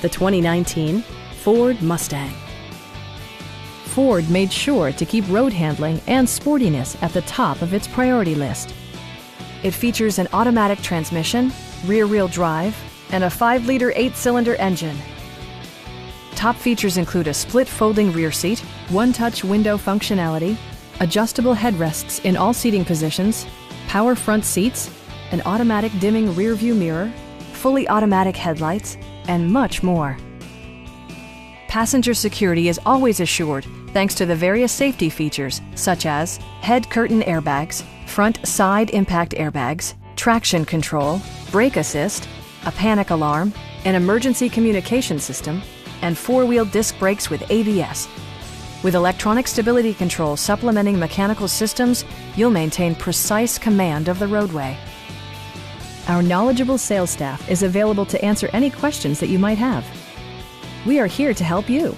the 2019 Ford Mustang. Ford made sure to keep road handling and sportiness at the top of its priority list. It features an automatic transmission, rear-wheel drive, and a 5-liter 8-cylinder engine. Top features include a split folding rear seat, one-touch window functionality, adjustable headrests in all seating positions, power front seats, an automatic dimming rear-view mirror, fully automatic headlights, and much more. Passenger security is always assured thanks to the various safety features such as head curtain airbags, front side impact airbags, traction control, brake assist, a panic alarm, an emergency communication system, and 4-wheel disc brakes with ABS. With electronic stability control supplementing mechanical systems, you'll maintain precise command of the roadway. Our knowledgeable sales staff is available to answer any questions that you might have. We are here to help you.